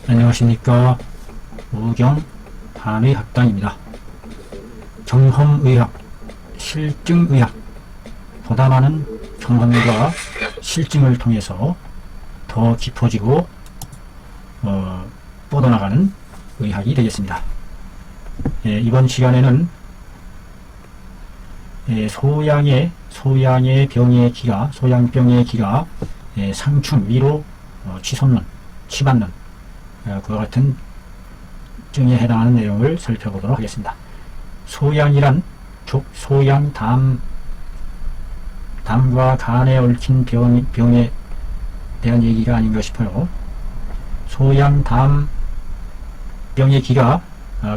안녕하십니까. 오경 한의학당입니다. 경험의학, 실증의학, 보다 많은 경험과 실증을 통해서 더 깊어지고 뻗어나가는 의학이 되겠습니다. 이번 시간에는 소양의 병의 기가, 소양병의 기가 상충, 위로 치솟는, 치받는 그와 같은 증에 해당하는 내용을 살펴보도록 하겠습니다. 소양이란 소양 담과 간에 얽힌 병에 대한 얘기가 아닌가 싶어요. 소양 병의 기가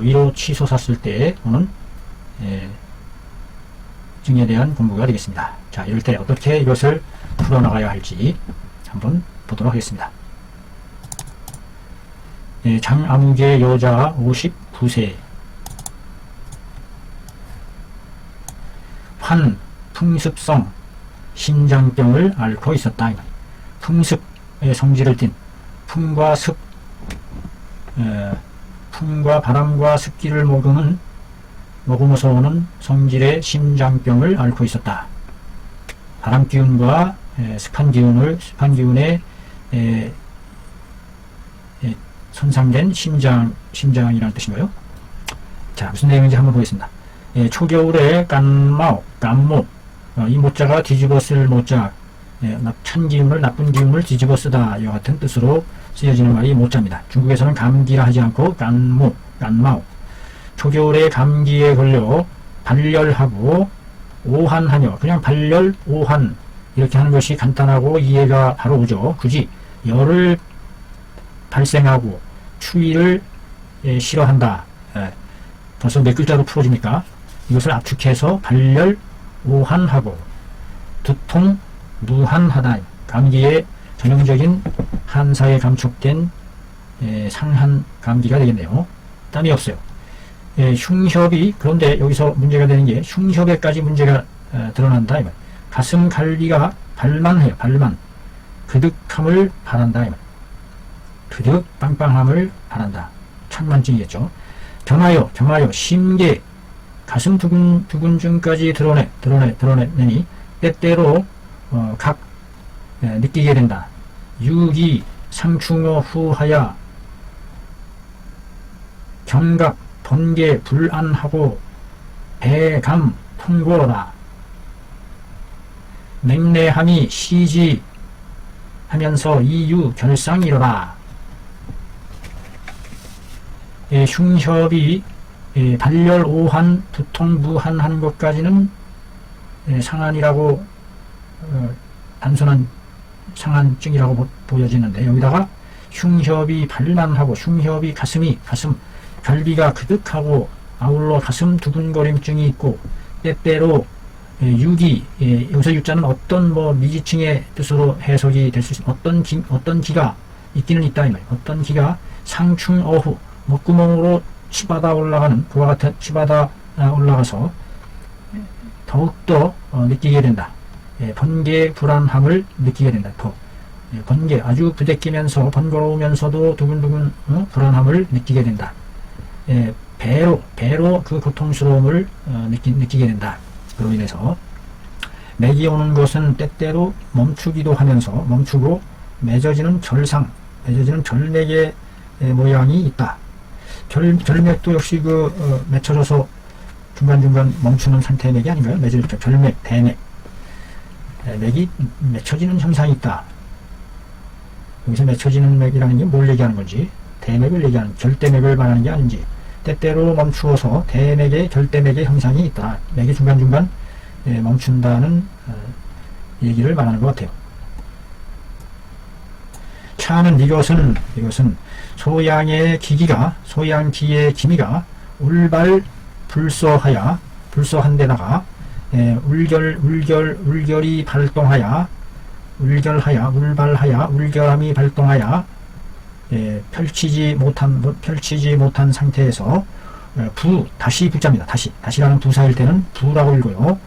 위로 치솟았을 때 오는 증에 대한 공부가 되겠습니다. 자, 이럴 때 어떻게 이것을 풀어나가야 할지 한번 보도록 하겠습니다. 장아무개 여자 59세 환 풍습성 심장병을 앓고 있었다. 풍습의 성질을 띤 풍과 습, 풍과 바람과 습기를 머금어서 오는 성질의 심장병을 앓고 있었다. 바람기운과 습한 기운에 손상된 심장이라는 뜻인가요? 자, 무슨 내용인지 한번 보겠습니다. 초겨울에 깐모, 이 모자가 뒤집어 쓸 모자, 나쁜 기운을 뒤집어 쓰다, 이와 같은 뜻으로 쓰여지는 말이 모자입니다. 중국에서는 감기라 하지 않고 깐모, 초겨울에 감기에 걸려 발열하고 오한하며, 그냥 발열, 오한, 이렇게 하는 것이 간단하고 이해가 바로 오죠. 굳이 열을 발생하고 추위를 싫어한다. 벌써 몇 글자로 풀어지니까 이것을 압축해서 발열, 오한하고 두통, 무한하다. 감기의 전형적인 한사에 감촉된 상한 감기가 되겠네요. 땀이 없어요. 흉협이, 그런데 여기서 문제가 되는 게 흉협에까지 문제가 드러난다. 가슴 갈비가 발만해요. 발만. 그득함을 바란다. 그득 빵빵함을 바란다. 천만증이겠죠. 경하여 심계, 가슴 두근증까지 드러내니 때때로 느끼게 된다. 유기 상충어 후하야 경각 번개 불안하고 배감 통고로다. 맹내함이 시지 하면서 이유 결상이로다. 흉협이 발열, 오한, 두통, 무한하는 것까지는 상한이라고 단순한 상한증이라고 보여지는데, 여기다가 흉협이 발만하고 흉협이 가슴 갈비가 그득하고 아울러 가슴 두근거림증이 있고 때때로 유기, 여기서 유자는 어떤 미지층의 뜻으로 해석이 될 수 있습니다. 어떤 기가 있기는 있다 이 말이에요. 어떤 기가 상충어후, 목구멍으로 치받아 올라가는, 그와 같은 치받아 올라가서 더욱더 느끼게 된다. 번개 불안함을 느끼게 된다. 번개, 아주 부대끼면서 번거로우면서도 두근두근 불안함을 느끼게 된다. 배로 그 고통스러움을 느끼게 된다. 그로 인해서 맥이 오는 것은 때때로 멈추기도 하면서 멈추고 맺어지는 절맥의 모양이 있다. 절맥도 역시 맺혀져서 중간중간 멈추는 상태의 맥이 아닌가요? 맺을 때 절맥, 대맥, 맥이 맺혀지는 현상이 있다. 여기서 맺혀지는 맥이라는 게 뭘 얘기하는 건지, 대맥을 얘기하는, 절대맥을 말하는 게 아닌지, 때때로 멈추어서 대맥의, 절대맥의 현상이 있다. 맥이 중간중간 멈춘다는 얘기를 말하는 것 같아요. 차는 이것은 소양의 기미가 울발 불소한 데다가 울결이 발동하야 울결함이 발동하야 펼치지 못한 상태에서 다시 부자입니다. 다시라는 부사일 때는 부라고 읽고요.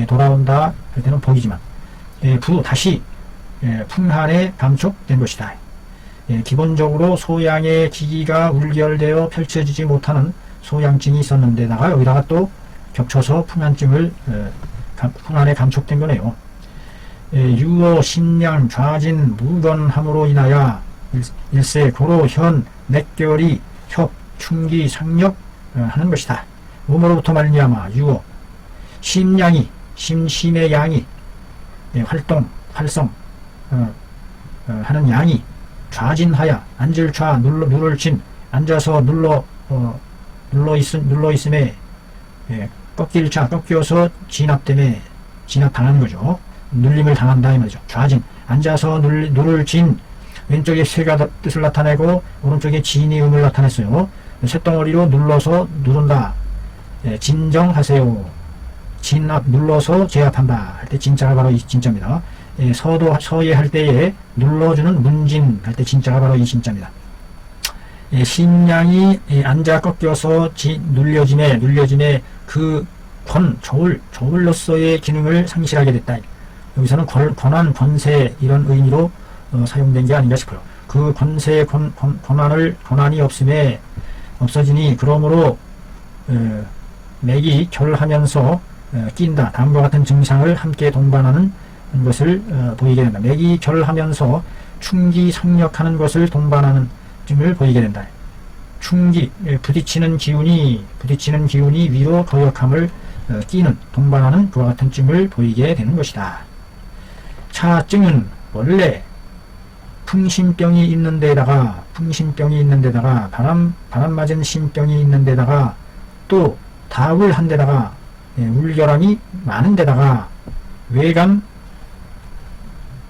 돌아온다 할 때는 복이지만 다시 풍한에 감촉된 것이다. 기본적으로 소양의 기기가 울결되어 펼쳐지지 못하는 소양증이 있었는데다가 여기다가 또 겹쳐서 풍한증을 풍한에 감촉된 거네요. 유어, 심량, 좌진, 무건함으로 인하여 일세, 고로, 현, 맥결이, 협, 충기, 상력 하는 것이다. 몸으로부터 말미암아 유어, 심량이, 심의 양이, 활성 하는 양이 좌진하여 앉을 좌, 누를 진, 앉아서 눌러 있음에 꺾일 자, 꺾여서 진압당하는 거죠. 눌림을 당한다 이 말이죠. 좌진, 앉아서 누를 진, 왼쪽에 쇠가 뜻을 나타내고 오른쪽에 진이 음을 나타냈어요. 쇳덩어리로 눌러서 누른다. 진정하세요. 진압, 눌러서 제압한다 할 때 진짜가 바로 이 진짜입니다. 서예 할 때에 눌러주는 문진 할 때 진짜가 바로 이 진짜입니다. 심량이 앉아 꺾여서 눌려짐에 그 저울로서의 기능을 상실하게 됐다. 여기서는 권한, 권세 이런 의미로 사용된 게 아닌가 싶어요. 그 권세, 권한이 없어지니 그러므로 맥이 결하면서 낀다. 다음과 같은 증상을 함께 동반하는 것을 보이게 된다. 맥이 결하면서 충기, 상력하는 것을 동반하는 증을 보이게 된다. 충기, 부딪히는 기운이 위로 거역함을 끼는, 동반하는 그와 같은 증을 보이게 되는 것이다. 차증은 원래 풍신병이 있는 데다가 바람 맞은 신병이 있는 데다가 또 다울 한 데다가 울결함이 많은 데다가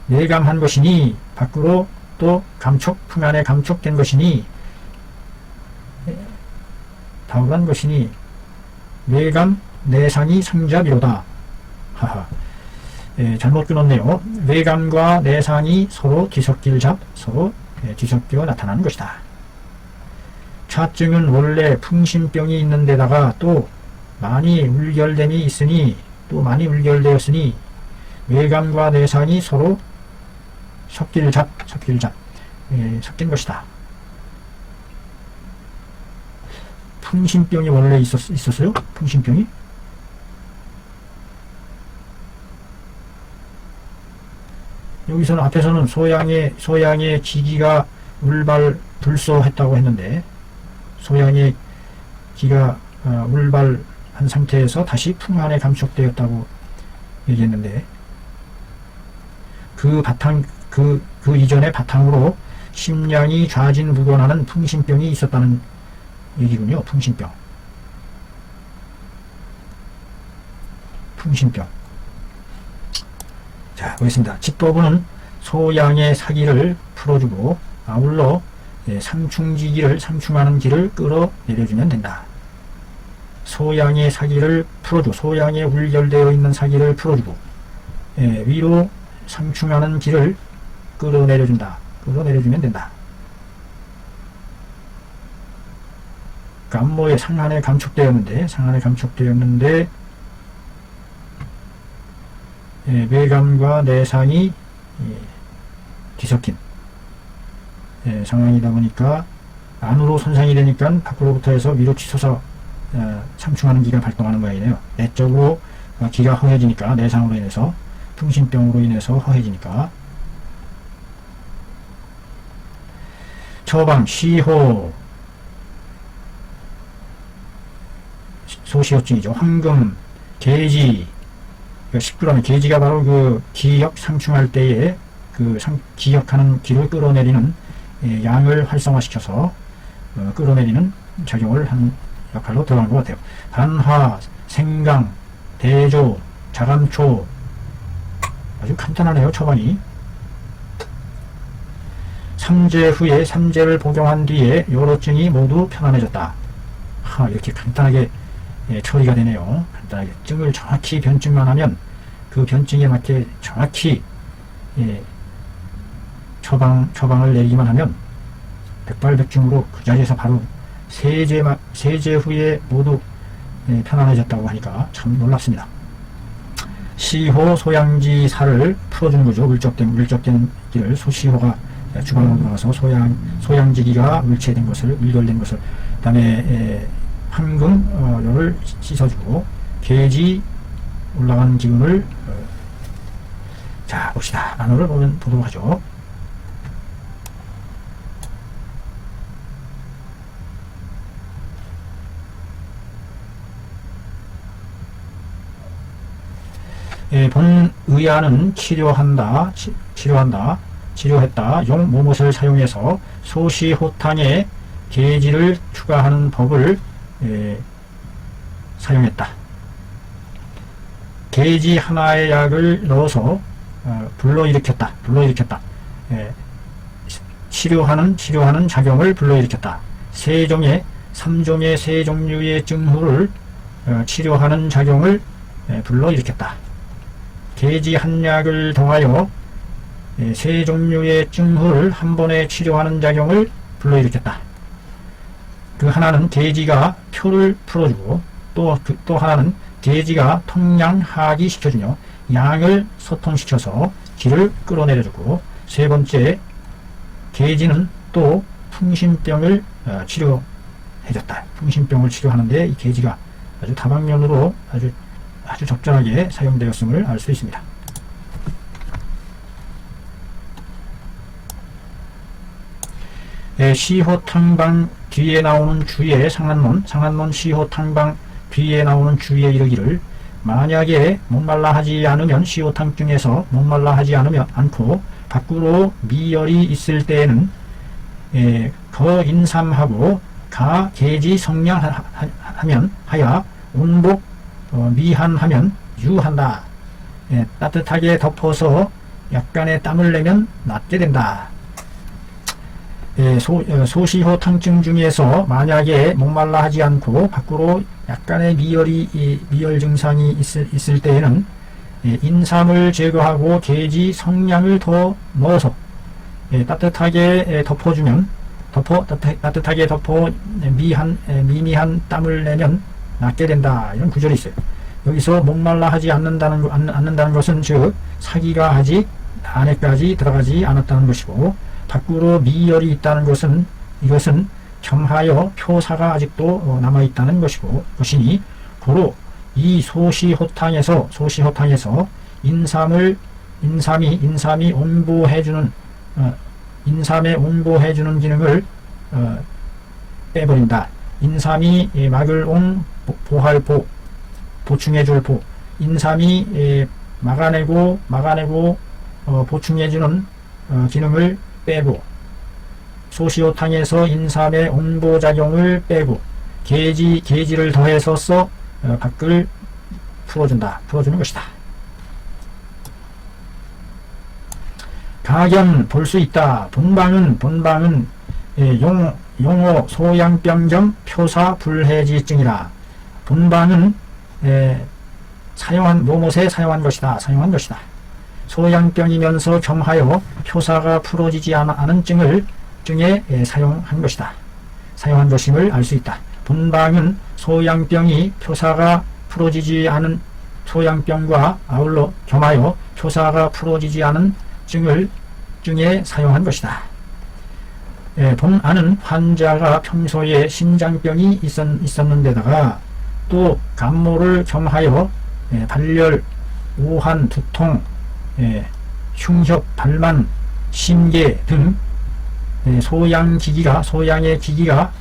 내감한 것이니 밖으로 또 풍안에 감촉된 것이니 다울한 것이니 외감 내상이 상잡이로다. 하하. 잘못 끊었네요. 외감과 내상이 서로 뒤섞여 나타나는 것이다. 차증은 원래 풍신병이 있는 데다가 또 많이 울결되었으니 외감과 내상이 서로 섞인 것이다. 풍신병이 원래 있었어요? 풍신병이? 여기서는 앞에서는 소양의 기기가 불소했다고 했는데 소양의 기가 울발한 상태에서 다시 풍안에 감촉되었다고 얘기했는데 그 이전의 바탕으로 심량이 좌진무건하는 풍신병이 있었다는 얘기군요. 풍신병. 자, 보겠습니다. 집도부는 소양의 사기를 풀어주고 아울러 상충하는 기를 끌어내려주면 된다. 소양의 사기를 풀어주고 소양에 울결되어 있는 사기를 풀어주고 위로 상충하는 기를 끌어내려주면 된다. 안모의 상안에 감촉되었는데 외감과 내상이 뒤섞인 상황이다 보니까 안으로 손상이 되니까 밖으로부터 해서 위로 치솟아 상충하는 기가 발동하는 모양이네요. 내적으로 기가 허해지니까 내상으로 인해서 풍신병으로 인해서 허해지니까 처방, 시호, 소시호증이죠. 황금, 계지, 식구라면 계지가 바로 그 기역 상충할 때에 그 기역하는 기를 끌어내리는 양을 활성화시켜서 끌어내리는 작용을 하는 역할로 들어간 것 같아요. 반화, 생강, 대조, 자감초 아주 간단하네요. 처방이. 삼재 후에 삼재를 복용한 뒤에 요로증이 모두 편안해졌다. 이렇게 간단하게 처리가 되네요. 간단하게 증을 정확히 변증만 하면 그 변증에 맞게 정확히 처방을 내리기만 하면 백발백중으로 그 자리에서 바로 세제 후에 모두 편안해졌다고 하니까 참 놀랍습니다. 시호 소양지 살을 풀어주는 거죠. 물적된 길을 소시호가 주방으로 들어가서 소양지기가 물체된 것을, 일결된 것을, 그 다음에 황금을 씻어주고, 계지 올라간 기운을, 자, 봅시다. 만호를 보도록 하죠. 본의안은 치료했다. 용 모못을 사용해서 소시호탕에 계지를 추가하는 법을 사용했다. 계지 하나의 약을 넣어서 불러일으켰다. 치료하는 작용을 불러일으켰다. 3종의 세 종류의 증후를 치료하는 작용을 불러일으켰다. 계지 한 약을 더하여 세 종류의 증후를 한 번에 치료하는 작용을 불러일으켰다. 그 하나는 계지가 표를 풀어주고, 또 하나는 계지가 통양하기 시켜주며 양을 소통시켜서 기를 끌어내려주고, 세 번째 계지는 또 풍신병을 치료해줬다. 풍신병을 치료하는데 이 계지가 아주 다방면으로 아주 적절하게 사용되었음을 알 수 있습니다. 시호탕방 뒤에 나오는 주의 상한론 시호탕방 뒤에 나오는 주의 이르기를, 만약에 목말라 하지 않으면, 시호탕증에서 목말라 하지 않고 밖으로 미열이 있을 때에는 거인삼하고 가 계지 성량하면 하야 온복 미한하면 유한다. 따뜻하게 덮어서 약간의 땀을 내면 낫게 된다. 소시호탕증 중에서 만약에 목말라 하지 않고 밖으로 약간의 미열 증상이 있을 때에는 인삼을 제거하고 계지 성량을 더 넣어서 따뜻하게 덮어 미미한 땀을 내면 낫게 된다. 이런 구절이 있어요. 여기서 목말라 하지 않는다는 것은, 즉 사기가 아직 안에까지 들어가지 않았다는 것이고, 밖으로 미열이 있다는 것은, 이것은 겸하여 표사가 아직도 남아있다는 것이니, 고로 이 소시호탕에서 인삼이 온보해주는 인삼에 온보해주는 기능을 빼버린다. 인삼이 막을 보할 보충해줄 인삼이 막아내고 보충해주는 기능을 빼고, 소시호탕에서 인삼의 온보작용을 빼고 계지를 더해서 밖을 풀어주는 것이다. 가견 볼 수 있다. 본방은 용어 소양병 표사 불해지증이라. 본방은 모못에 사용한 것이다. 소양병이면서 겸하여 표사가 풀어지지 않은 증에 사용한 것임을 알 수 있다. 본방은 소양병이 표사가 풀어지지 않은 소양병과 아울러 겸하여 표사가 풀어지지 않은 증에 사용한 것이다. 본안은 환자가 평소에 신장병이 있었는데다가 또 감모를 겸하여 발열, 오한, 두통, 흉협, 발만, 심계 등 소양의 기기가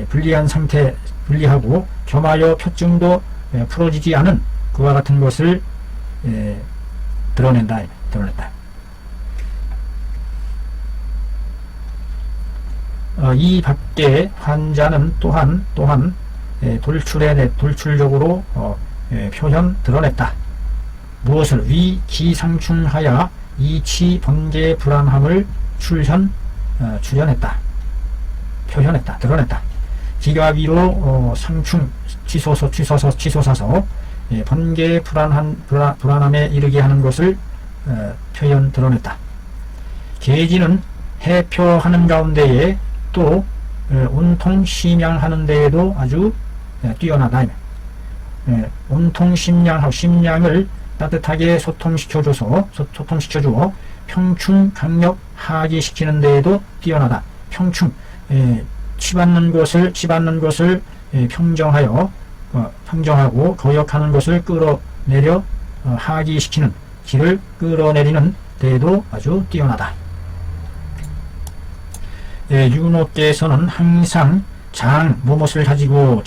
불리한 상태, 불리하고 겸하여 표증도 풀어지지 않은 그와 같은 것을 드러냈다. 이 밖에 환자는 또한 돌출적으로 드러냈다. 무엇을? 위 기상충하야 이치 번개 불안함을 표현했다. 드러냈다. 기가 위로 상충 치솟아서 번개 불안함에 이르게 하는 것을 드러냈다. 계지는 해표하는 가운데에 또 온통 심양하는 데에도 아주 뛰어나다. 온통 심양을 따뜻하게 소통시켜주어 평충 강력 하기시키는 데에도 뛰어나다. 평충 치받는 것을 평정하여 평정하고 거역하는 것을 끌어내려 하기시키는 길을 끌어내리는 데에도 아주 뛰어나다. 윤호께서는 항상 무엇을 가지고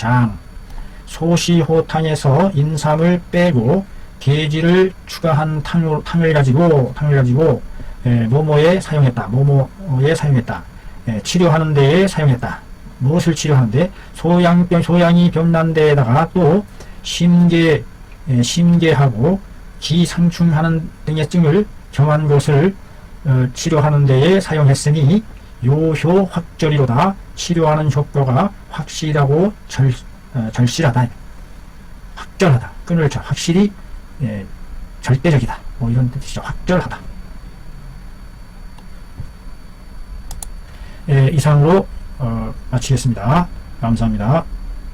소시호탕에서 인삼을 빼고 계지를 추가한 탕을 가지고 뭐뭐에 사용했다. 치료하는 데에 사용했다. 무엇을 치료하는데? 소양이 병난 데에다가 또 심계하고 기상충하는 등의 증을 정한 것을 치료하는 데에 사용했으니 요효 확절이로다. 치료하는 효과가 확실하고 절실하다. 확절하다. 끈을 확실히 절대적이다. 뭐 이런 뜻이죠. 확절하다. 이상으로 마치겠습니다. 감사합니다.